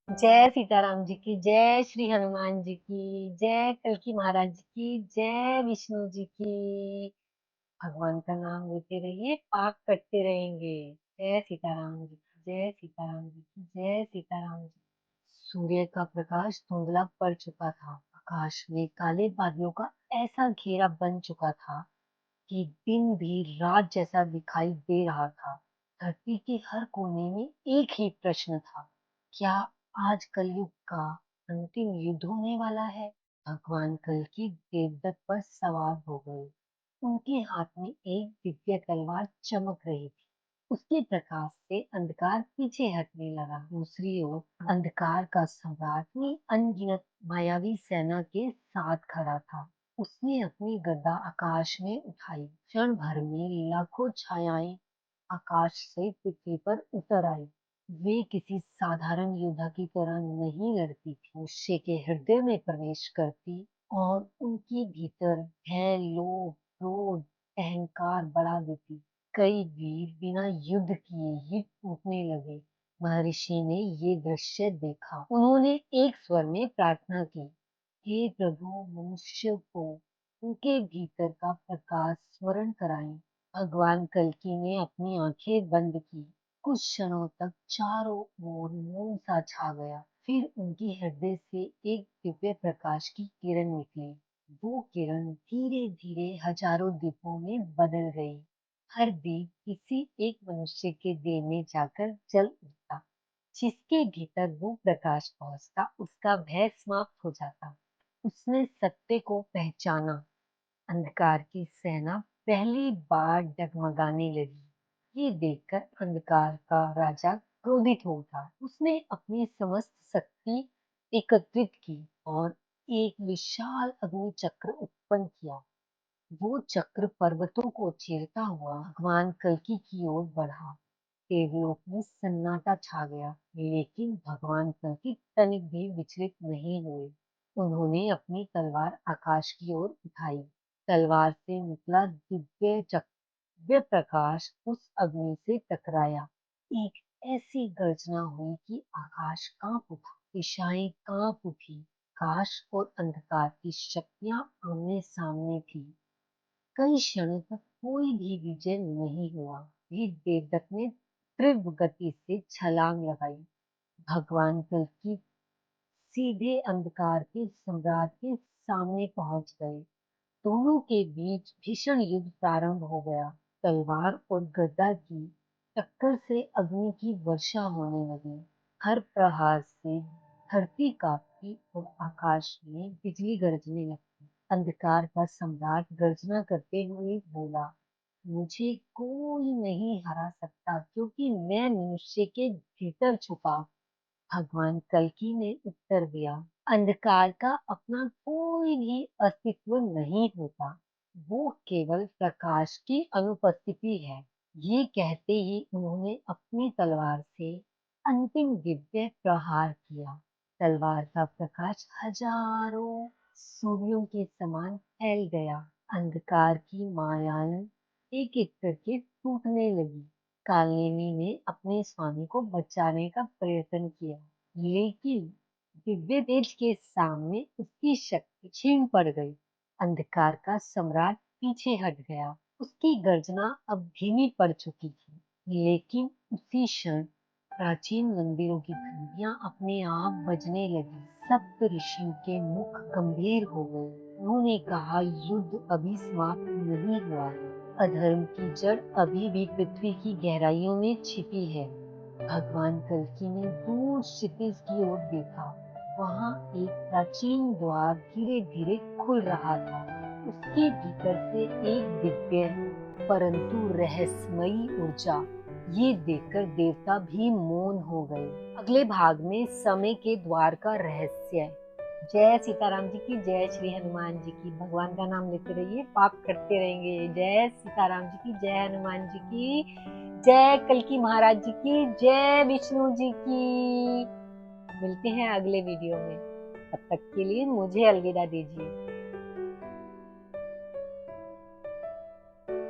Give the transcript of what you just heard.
जय सीताराम जी की जय, श्री हनुमान जी की जय, कल्की महाराज जी की जय, विष्णु जी की। भगवान का नाम लेते रहिए, पाप कटते रहेंगे। जय सीताराम जी की जय, सीताराम जी की जय, सीताराम जी। सूर्य का प्रकाश धुंधला पड़ चुका था। आकाश में काले बादलों का ऐसा घेरा बन चुका था कि दिन भी रात जैसा दिखाई दे रहा था। धरती के हर कोने में एक ही प्रश्न था, क्या आज कलयुग का अंतिम युद्ध होने वाला है? भगवान कल की देवदत्त पर सवार हो गए। उनके हाथ में एक दिव्य तलवार चमक रही थी। उसके प्रकाश से अंधकार पीछे हटने लगा। दूसरी ओर अंधकार का सम्राट अपनी अनगिनत मायावी सेना के साथ खड़ा था। उसने अपनी गदा आकाश में उठाई। क्षण भर में लाखों छायाएं आकाश से पृथ्वी पर उतर आई। वे किसी साधारण योद्धा की तरह नहीं लड़ती थी, मनुष्य के हृदय में प्रवेश करती और उनके भीतर भय, लोभ, क्रोध, अहंकार बढ़ा देती। कई वीर बिना युद्ध किए ही टूटने लगे। महर्षि ने ये दृश्य देखा। उन्होंने एक स्वर में प्रार्थना की, हे प्रभु, मनुष्य को उनके भीतर का प्रकाश स्मरण कराएं। भगवान कल्कि ने अपनी आंखें बंद की। कुछ क्षणों तक चारों ओर मौन सा छा गया। फिर उनके हृदय से एक दिव्य प्रकाश की किरण निकली। वो किरण धीरे धीरे हजारों दीपों में बदल गई। हर दीप किसी एक मनुष्य के देह में जाकर जल उठता। जिसके भीतर वो प्रकाश पहुंचता, उसका भय समाप्त हो जाता। उसने सत्य को पहचाना। अंधकार की सेना पहली बार डगमगाने लगी। ये देखकर अंधकार का राजा क्रोधित हो उठा। उसने अपनी समस्त शक्ति एकत्रित की और एक विशाल अग्नि चक्र उत्पन्न किया। वो चक्र पर्वतों को चीरता हुआ भगवान कल्कि की ओर बढ़ा। देवलोक में सन्नाटा छा गया, लेकिन भगवान कल्कि तनिक भी विचलित नहीं हुए। उन्होंने अपनी तलवार आकाश की ओर उठाई। तलवार से निकला दिव्य प्रकाश उस अग्नि से टकराया। एक ऐसी गर्जना हुई कि आकाश कांप उठा, दिशाएं कांप उठी। आकाश और अंधकार की शक्तियां आमने सामने थी। कई क्षणों तक कोई भी विजय नहीं हुआ। फिर देवदत्त ने तीव्र गति से छलांग लगाई। भगवान कल्कि सीधे अंधकार के सम्राट के सामने पहुंच गए। दोनों के बीच भीषण युद्ध प्रारंभ हो गया। तलवार और गदा की टक्कर से अग्नि की वर्षा होने लगी। हर प्रहार से धरती कांपती और आकाश में बिजली गरजने लगी। अंधकार का सम्राट गर्जना करते हुए बोला, मुझे कोई नहीं हरा सकता, क्योंकि मैं मनुष्य के भीतर छुपा। भगवान कल्कि ने उत्तर दिया, अंधकार का अपना कोई भी अस्तित्व नहीं होता, वो केवल प्रकाश की अनुपस्थिति है। ये कहते ही उन्होंने अपनी तलवार से अंतिम दिव्य प्रहार किया। तलवार का प्रकाश हजारों सूर्यों के समान फैल गया। अंधकार की मायाएं एक एक करके टूटने लगी। कालिंदी ने अपने स्वामी को बचाने का प्रयत्न किया, लेकिन दिव्य तेज के सामने उसकी शक्ति क्षीण पड़ गई। अंधकार का सम्राट पीछे हट गया। उसकी गर्जना अब धीमी पड़ चुकी थी, लेकिन उसी क्षण प्राचीन मंदिरों की घंटियां अपने आप बजने लगी। सप्त ऋषियों के मुख गंभीर हो गए। उन्होंने कहा, युद्ध अभी समाप्त नहीं हुआ। अधर्म की जड़ अभी भी पृथ्वी की गहराइयों में छिपी है। भगवान कल्कि ने दूर क्षितिज की ओर देखा। वहां एक प्राचीन द्वार धीरे धीरे खुल रहा था। उसके भीतर से एक दिव्य परंतु रहस्यमयी ऊर्जा। ये देखकर देवता भी मौन हो गए। अगले भाग में समय के द्वार का रहस्य। जय सीताराम जी की जय, श्री हनुमान जी की। भगवान का नाम लेते रहिए, पाप करते रहेंगे। जय सीताराम जी की जय, हनुमान जी की जय, कल्की महाराज जी की जय, विष्णु जी की। मिलते हैं अगले वीडियो में। तब तक के लिए मुझे अलविदा दीजिए।